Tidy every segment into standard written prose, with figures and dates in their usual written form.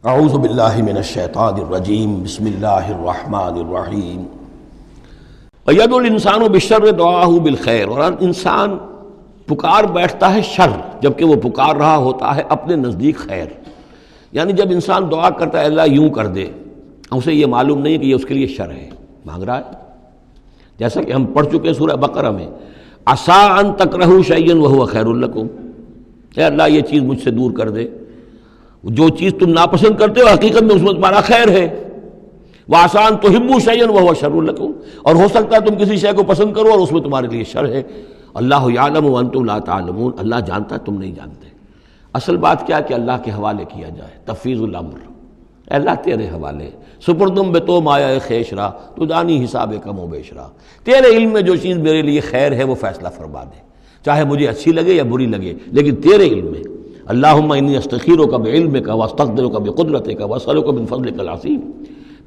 اعوذ باللہ من الشیطان الرجیم بسم اللہ الرحمن الرحیم وید الانسان بالشر دعاہ بالخیر، اور انسان پکار بیٹھتا ہے شر جبکہ وہ پکار رہا ہوتا ہے اپنے نزدیک خیر۔ یعنی جب انسان دعا کرتا ہے اللہ یوں کر دے، اسے یہ معلوم نہیں کہ یہ اس کے لیے شر ہے، مانگ رہا ہے۔ جیسا کہ ہم پڑھ چکے سورہ بقرہ میں، عسیٰ ان تکرہوا شیئا وہو خیر لکم، اے اللہ یہ چیز مجھ سے دور کر دے، جو چیز تم ناپسند کرتے ہو حقیقت میں اس میں تمہارا خیر ہے۔ وعسیٰ ان تحبوا شیئا وہو شر لکم، اور ہو سکتا ہے تم کسی شے کو پسند کرو اور اس میں تمہارے لیے شر ہے۔ اللہ یعلم وانتم لا تعلمون، اللہ جانتا ہے تم نہیں جانتے۔ اصل بات کیا کہ اللہ کے حوالے کیا جائے، تفویض الامر، اے اللہ تیرے حوالے، سپردم بے تو مایا خیشرا تو دانی حساب کم و بیشرا، تیرے علم میں جو چیز میرے لیے خیر ہے وہ فیصلہ فرما دے، چاہے مجھے اچھی لگے یا بری لگے، لیکن تیرے علم میں۔ اللہم انی استخیرک بعلمک واستقدرک بقدرتک واسألک من فضلک العظیم،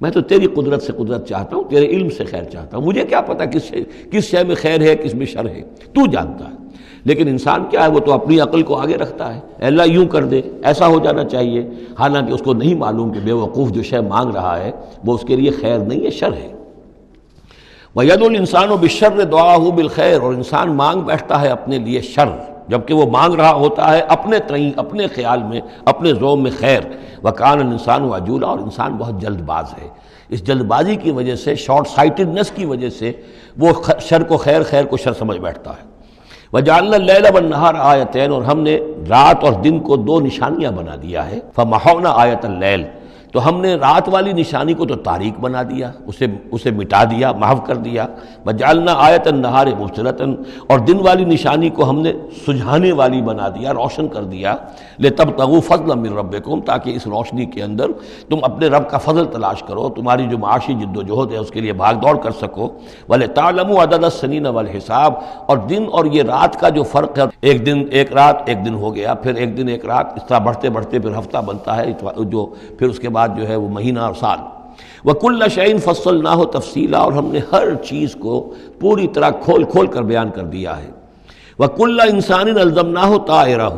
میں تو تیری قدرت سے قدرت چاہتا ہوں، تیرے علم سے خیر چاہتا ہوں، مجھے کیا پتہ کس شے میں خیر ہے کس میں شر ہے، تو جانتا ہے۔ لیکن انسان کیا ہے، وہ تو اپنی عقل کو آگے رکھتا ہے، اے اللہ یوں کر دے، ایسا ہو جانا چاہیے، حالانکہ اس کو نہیں معلوم کہ بے وقوف جو شے مانگ رہا ہے وہ اس کے لیے خیر نہیں ہے، شر ہے۔ وَيَدْعُو الْإِنسَانُ بِالشَّرِّ دُعَاءَهُ بِالْخَيْرِ، اور انسان مانگ بیٹھتا ہے اپنے لیے شر جبکہ وہ مانگ رہا ہوتا ہے اپنے تئیں، اپنے خیال میں، اپنے ذوق میں خیر۔ وَكَانَ الْإِنسَانُ عَجُولًا، اور انسان بہت جلد باز ہے۔ اس جلد بازی کی وجہ سے، شارٹ سائٹڈنس کی وجہ سے وہ شر کو خیر، خیر کو شر سمجھ بیٹھتا ہے۔ وَجَعَلْنَا اللَّيْلَ وَالنَّهَارَ آیَتَيْنِ، اور ہم نے رات اور دن کو دو نشانیاں بنا دیا ہے۔ فَمَحَوْنَا آیَةَ اللَّيْلِ، تو ہم نے رات والی نشانی کو تو تاریک بنا دیا، اسے مٹا دیا، محو کر دیا۔ وَجَعَلْنَا آیَةَ النَّهَارِ مُبْصِرَةً، اور دن والی نشانی کو ہم نے سجھانے والی بنا دیا، روشن کر دیا۔ لِتَبْتَغُوا فَضْلًا مِّن رَبِّكُمْ، تاکہ اس روشنی کے اندر تم اپنے رب کا فضل تلاش کرو، تمہاری جو معاشی جد و جہد ہے اس کے لیے بھاگ دوڑ کر سکو۔ وَلِتَعْلَمُوا عَدَدَ السِّنِينَ وَالْحِسَابَ، اور دن اور یہ رات کا جو فرق ہے، ایک دن ایک رات ایک دن ہو گیا، پھر ایک دن ایک رات، اس طرح بڑھتے بڑھتے پھر ہفتہ بنتا ہے، جو پھر اس کے بعد جو ہے وہ مہینہ اور سال۔ وَكُلَّ شَيْءٍ فَصَّلْنَاهُ تَفْصِيلًا، اور ہم نے ہر چیز کو پوری طرح کھول کھول کر بیان کر دیا ہے۔ وَكُلَّ إِنسَانٍ أَلْزَمْنَاهُ طَائِرَهُ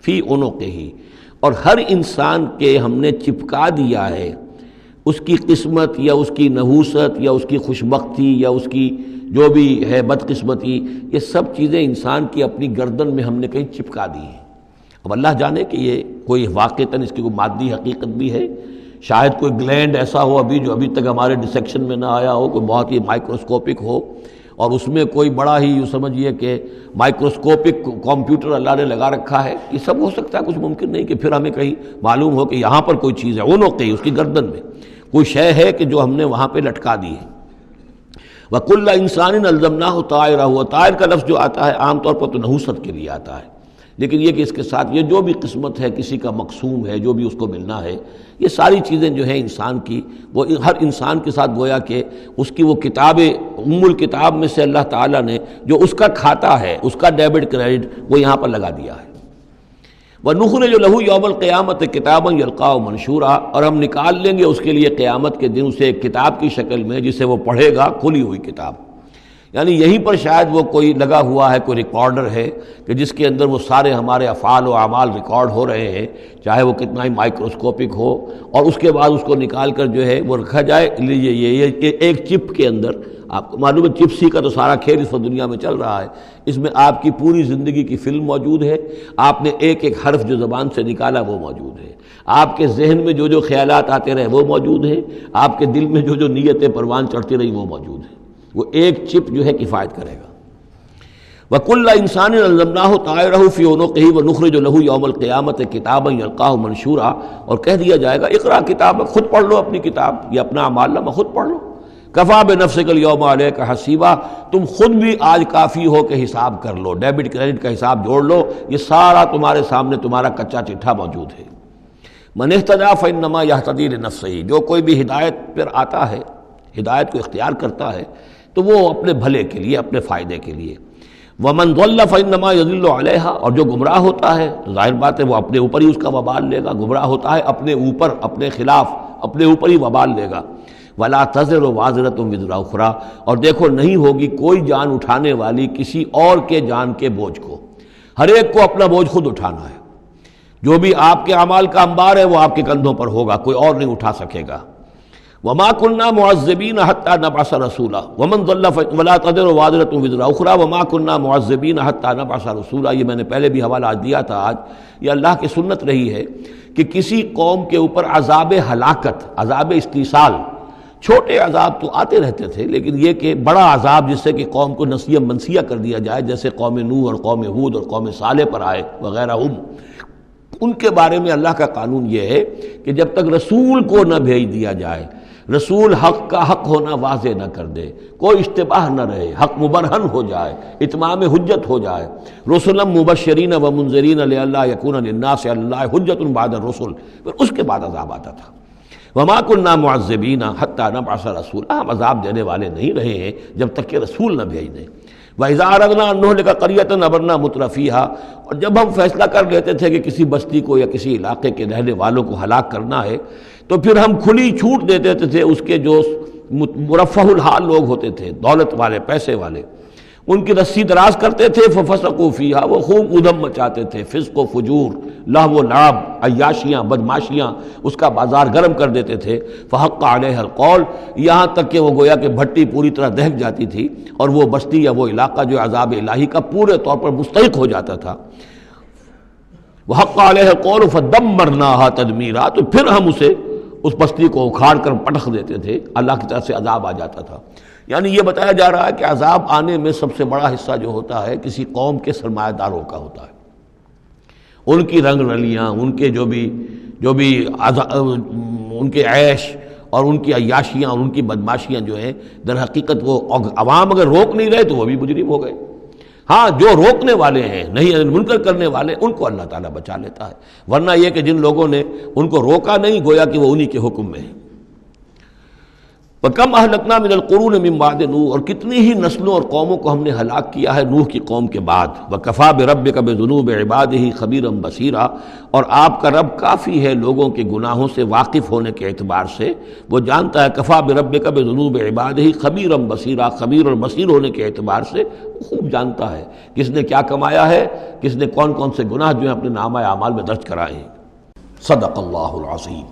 فِي عُنُقِهِ، اور ہر انسان کے ہم نے چپکا دیا ہے اس کی قسمت یا اس کی نحوست یا اس کی خوشبختی یا اس کی جو بھی ہے بدقسمتی، یہ سب چیزیں انسان کی اپنی گردن میں ہم نے کہیں چپکا دی ہیں۔ اب اللہ جانے کہ یہ کوئی واقعتاً اس کی کوئی مادی حقیقت بھی ہے، شاید کوئی گلینڈ ایسا ہو جو ابھی تک ہمارے ڈسیکشن میں نہ آیا ہو، کوئی بہت ہی مائکروسکوپک ہو، اور اس میں کوئی بڑا ہی یوں سمجھیے کہ مائکروسکوپک کمپیوٹر اللہ نے لگا رکھا ہے۔ یہ سب ہو سکتا ہے، کچھ ممکن نہیں کہ پھر ہمیں کہیں معلوم ہو کہ یہاں پر کوئی چیز ہے، اونوقی اس کی گردن میں کوئی شے ہے کہ جو ہم نے وہاں پہ لٹکا دی ہے۔ وَكُلَّ إِنسَانٍ أَلْزَمْنَاهُ طَائِرَهُ، طائر کا لفظ جو آتا ہے عام طور پر تو نحوست کے لیے آتا ہے، لیکن یہ کہ اس کے ساتھ یہ جو بھی قسمت ہے، کسی کا مقسوم ہے، جو بھی اس کو ملنا ہے، یہ ساری چیزیں جو ہیں انسان کی، وہ ہر انسان کے ساتھ گویا کہ اس کی وہ کتاب ام الکتاب میں سے اللہ تعالیٰ نے جو اس کا کھاتا ہے، اس کا ڈیبٹ کریڈٹ وہ یہاں پر لگا دیا ہے۔ وَنُخْرِجُ لَهُ يَوْمَ الْقِيَامَةِ كِتَابًا يَلْقَاهُ مَنشُورًا، اور ہم نکال لیں گے اس کے لیے قیامت کے دن اسے ایک کتاب کی شکل میں جسے وہ پڑھے گا، کھلی ہوئی کتاب۔ یعنی یہیں پر شاید وہ کوئی لگا ہوا ہے، کوئی ریکارڈر ہے کہ جس کے اندر وہ سارے ہمارے افعال و اعمال ریکارڈ ہو رہے ہیں، چاہے وہ کتنا ہی مائکروسکوپک ہو، اور اس کے بعد اس کو نکال کر جو ہے وہ رکھا جائے۔ یہ ایک چپ کے اندر، آپ کو معلوم ہے چپسی کا تو سارا کھیل اس وقت دنیا میں چل رہا ہے، اس میں آپ کی پوری زندگی کی فلم موجود ہے، آپ نے ایک ایک حرف جو زبان سے نکالا وہ موجود ہے، آپ کے ذہن میں جو جو خیالات آتے رہے وہ موجود ہیں، آپ کے دل میں جو جو نیتیں پروان چڑھتی رہی وہ موجود ہیں، وہ ایک چپ جو ہے کفایت کرے گا۔ وَكُلَّ إِنسَانٍ أَلْزَمْنَاهُ طَائِرَهُ فِي عُنُقِهِ وَنُخْرِجُ لَهُ يَوْمَ الْقِيَامَةِ كِتَابًا يَلْقَاهُ مَنشُورًا، اور کہہ دیا جائے گا اقرأ کتابک، خود پڑھ لو اپنی کتاب، یہ اپنا اعمال نامہ خود پڑھ لو۔ كَفَىٰ بِنَفْسِكَ الْيَوْمَ عَلَيْكَ حَسِيبًا، تم خود بھی آج کافی ہو کہ حساب کر لو، ڈیبٹ کریڈٹ کا حساب جوڑ لو، یہ سارا تمہارے سامنے تمہارا کچا چٹھا موجود ہے۔ مَنِ اهْتَدَىٰ فَإِنَّمَا يَهْتَدِي لِنَفْسِهِ، جو کوئی بھی ہدایت پر آتا ہے، ہدایت کو اختیار کرتا ہے تو وہ اپنے بھلے کے لیے، اپنے فائدے کے لیے۔ وَمَنْ ضَلَّ فَإِنَّمَا يَضِلُّ عَلَيْهَا، اور جو گمراہ ہوتا ہے تو ظاہر بات ہے وہ اپنے اوپر ہی اس کا وبال لے گا، گمراہ ہوتا ہے اپنے اوپر، اپنے خلاف، اپنے اوپر ہی وبال لے گا۔ وَلَا تَزِرُ وَازِرَةٌ وِزْرَ أُخْرَىٰ، اور دیکھو نہیں ہوگی کوئی جان اٹھانے والی کسی اور کے جان کے بوجھ کو، ہر ایک کو اپنا بوجھ خود اٹھانا ہے۔ جو بھی آپ کے اعمال کا انبار ہے وہ آپ کے کندھوں پر ہوگا، کوئی اور نہیں اٹھا سکے گا۔ وما كنا معذبين حتى نبعث رسولا ومن ضل ولا تزر وازرة وزر اخرى وما كنا معذبين حتى نبعث رسولا۔ یہ میں نے پہلے بھی حوالہ دیا تھا، آج یہ اللہ کی سنت رہی ہے کہ کسی قوم کے اوپر عذاب ہلاکت، عذاب استیصال، چھوٹے عذاب تو آتے رہتے تھے، لیکن یہ کہ بڑا عذاب جس سے کہ قوم کو نسیہ منسیہ کر دیا جائے، جیسے قوم نوح اور قوم ہود اور قوم صالح پر آئے وغیرہ، ان کے بارے میں اللہ کا قانون یہ ہے کہ جب تک رسول کو نہ بھیج دیا جائے، رسول حق کا حق ہونا واضح نہ کر دے، کوئی اشتباہ نہ رہے، حق مبرہن ہو جائے، اتمام حجت ہو جائے، رسلا مبشرین و منذرین لئلا یکون للناس علی اللہ حجت بعد الرسل، پھر اس کے بعد عذاب آتا تھا۔ وما كنا معذبین حتی نبعث رسولا، ہم عذاب دینے والے نہیں رہے ہیں جب تک کہ رسول نہ بھیج دیں۔ وَإِذَا أَرَدْنَا أَن نُهْلِكَ قَرْيَةً أَمَرْنَا مُتْرَفِيهَا، اور جب ہم فیصلہ کر لیتے تھے کہ کسی بستی کو یا کسی علاقے کے رہنے والوں کو ہلاک کرنا ہے تو پھر ہم کھلی چھوٹ دے دیتے تھے اس کے جو مرفہ الحال لوگ ہوتے تھے، دولت والے، پیسے والے، ان کی رسی دراز کرتے تھے، فَفَسَقُوا فِيهَا، وہ خوب ادھم مچاتے تھے، فسق و فجور، لہو و لعب، عیاشیاں، بدماشیاں، اس کا بازار گرم کر دیتے تھے۔ فحق علیہ القول، یہاں تک کہ وہ گویا کہ بھٹی پوری طرح دہک جاتی تھی اور وہ بستی یا وہ علاقہ جو عذاب الہی کا پورے طور پر مستحق ہو جاتا تھا۔ وحق علیہ القول فدمرناها تدمیرا، تو پھر ہم اسے، اس بستی کو اکھاڑ کر پٹخ دیتے تھے، اللہ کی طرف سے عذاب آ جاتا تھا۔ یعنی یہ بتایا جا رہا ہے کہ عذاب آنے میں سب سے بڑا حصہ جو ہوتا ہے کسی قوم کے سرمایہ داروں کا ہوتا ہے، ان کی رنگ رلیاں، ان کے جو بھی ان کے عیش اور ان کی عیاشیاں اور ان کی بدماشیاں جو ہیں، در حقیقت وہ عوام اگر روک نہیں رہے تو وہ بھی مجرم ہو گئے۔ ہاں جو روکنے والے ہیں، نہیں منکر کرنے والے، ان کو اللہ تعالیٰ بچا لیتا ہے، ورنہ یہ کہ جن لوگوں نے ان کو روکا نہیں، گویا کہ وہ انہی کے حکم میں ہے۔ وَكَمْ أَهْلَكْنَا مِنَ الْقُرُونِ مِنْ بَعْدِ نوح، اور کتنی ہی نسلوں اور قوموں کو ہم نے ہلاک کیا ہے نوح کی قوم کے بعد۔ وَكَفَى بِرَبِّكَ بِذُنُوبِ عِبَادِهِ خَبِيرًا بَصِيرًا، اور آپ کا رب کافی ہے لوگوں کے گناہوں سے واقف ہونے کے اعتبار سے، وہ جانتا ہے۔ کفا بربک بذنوب عبادہ خبیرا بصیرا، خبیر اور بصیر ہونے کے اعتبار سے خوب جانتا ہے کس نے کیا کمایا ہے، کس نے کون کون سے گناہ جو ہیں اپنے نامہ اعمال میں درج کرائے ہیں۔ صدق اللہ العظیم۔